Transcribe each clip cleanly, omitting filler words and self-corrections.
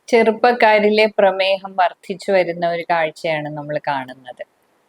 ചെറുപ്പക്കാരിലെ പ്രമേഹം വർദ്ധിച്ചു വരുന്ന ഒരു കാഴ്ചയാണ് നമ്മൾ കാണുന്നത്.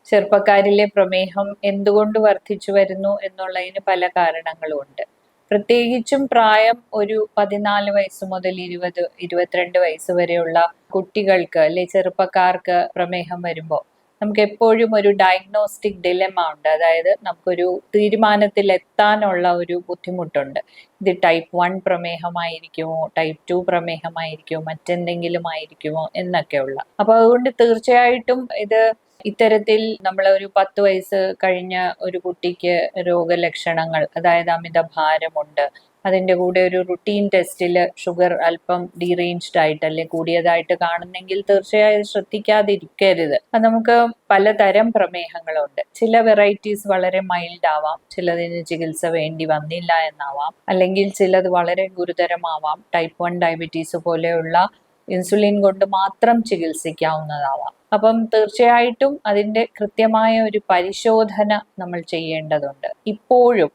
ചെറുപ്പക്കാരിലെ പ്രമേഹം എന്തുകൊണ്ട് വർദ്ധിച്ചു വരുന്നു എന്നുള്ളതിന് പല കാരണങ്ങളും ഉണ്ട്. പ്രത്യേകിച്ചും പ്രായം ഒരു 14 വയസ്സ് മുതൽ 22 വയസ്സ് വരെയുള്ള കുട്ടികൾക്ക് അല്ലെ ചെറുപ്പക്കാർക്ക് പ്രമേഹം വരുമ്പോൾ നമുക്ക് എപ്പോഴും ഒരു ഡയഗ്നോസ്റ്റിക് ഡിലെമ ഉണ്ട്. അതായത് നമുക്കൊരു തീരുമാനത്തിൽ എത്താനുള്ള ഒരു ബുദ്ധിമുട്ടുണ്ട്. ഇത് ടൈപ്പ് 1 പ്രമേഹമായിരിക്കുമോ, ടൈപ്പ് 2 പ്രമേഹമായിരിക്കുമോ, മറ്റെന്തെങ്കിലും ആയിരിക്കുമോ എന്നൊക്കെയുള്ള. അപ്പൊ അതുകൊണ്ട് തീർച്ചയായിട്ടും ഇത് ഇത്തരത്തിൽ നമ്മൾ ഒരു 10 വയസ്സ് കഴിഞ്ഞ ഒരു കുട്ടിക്ക് രോഗലക്ഷണങ്ങൾ, അതായത് അമിതഭാരമുണ്ട്, അതിൻ്റെ കൂടെ ഒരു റുട്ടീൻ ടെസ്റ്റിൽ ഷുഗർ അല്പം ഡീറേഞ്ച്ഡ് ആയിട്ട് അല്ലെ കൂടിയതായിട്ട് കാണുന്നെങ്കിൽ തീർച്ചയായും ശ്രദ്ധിക്കാതിരിക്കരുത്. അത് നമുക്ക് പലതരം പ്രമേഹങ്ങളുണ്ട്. ചില വെറൈറ്റീസ് വളരെ മൈൽഡ് ആവാം, ചിലതിന് ചികിത്സ വേണ്ടി വന്നില്ല എന്നാവാം, അല്ലെങ്കിൽ ചിലത് വളരെ ഗുരുതരമാവാം. ടൈപ്പ് 1 ഡയബറ്റീസ് പോലെയുള്ള ഇൻസുലിൻ കൊണ്ട് മാത്രം ചികിത്സിക്കാവുന്നതാവാം. അപ്പം തീർച്ചയായിട്ടും അതിൻ്റെ കൃത്യമായ ഒരു പരിശോധന നമ്മൾ ചെയ്യേണ്ടതുണ്ട്. ഇപ്പോഴും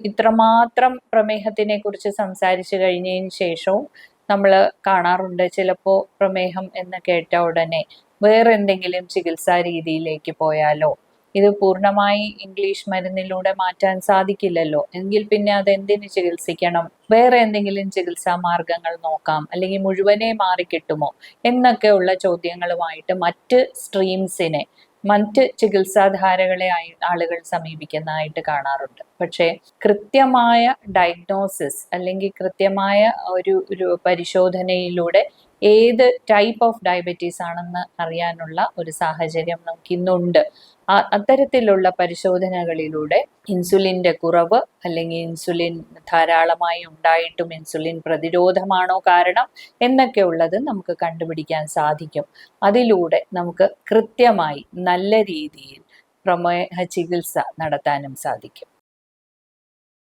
ഇത്രമാത്രം പ്രമേഹത്തിനെ കുറിച്ച് സംസാരിച്ചു കഴിഞ്ഞതിന് ശേഷവും നമ്മൾ കാണാറുണ്ട്, ചിലപ്പോൾ പ്രമേഹം എന്ന് കേട്ട ഉടനെ വേറെ എന്തെങ്കിലും ചികിത്സാ രീതിയിലേക്ക് പോയാലോ, ഇത് പൂർണ്ണമായി ഇംഗ്ലീഷ് മരുന്നിലൂടെ മാറ്റാൻ സാധിക്കില്ലല്ലോ, എങ്കിൽ പിന്നെ അതെന്തിന് ചികിത്സിക്കണം, വേറെ എന്തെങ്കിലും ചികിത്സാ മാർഗങ്ങൾ നോക്കാം, അല്ലെങ്കിൽ മുഴുവനെ മാറിക്കിട്ടുമോ എന്നൊക്കെയുള്ള ചോദ്യങ്ങളുമായിട്ട് മറ്റ് ചികിത്സാധാരകളെ ആളുകൾ സമീപിക്കുന്നതായിട്ട് കാണാറുണ്ട്. പക്ഷേ കൃത്യമായ ഡയഗ്നോസിസ് അല്ലെങ്കിൽ കൃത്യമായ ഒരു പരിശോധനയിലൂടെ ഏത് ടൈപ്പ് ഓഫ് ഡയബറ്റീസ് ആണെന്ന് അറിയാനുള്ള ഒരു സാഹചര്യം നമുക്കിന്നുണ്ട്. അത്തരത്തിലുള്ള പരിശോധനകളിലൂടെ ഇൻസുലിൻ്റെ കുറവ് അല്ലെങ്കിൽ ഇൻസുലിൻ ധാരാളമായി ഉണ്ടായിട്ടും ഇൻസുലിൻ പ്രതിരോധമാണോ കാരണം എന്നൊക്കെയുള്ളത് നമുക്ക് കണ്ടുപിടിക്കാൻ സാധിക്കും. അതിലൂടെ നമുക്ക് കൃത്യമായി നല്ല രീതിയിൽ പ്രമേഹ ചികിത്സ നടത്താനും സാധിക്കും.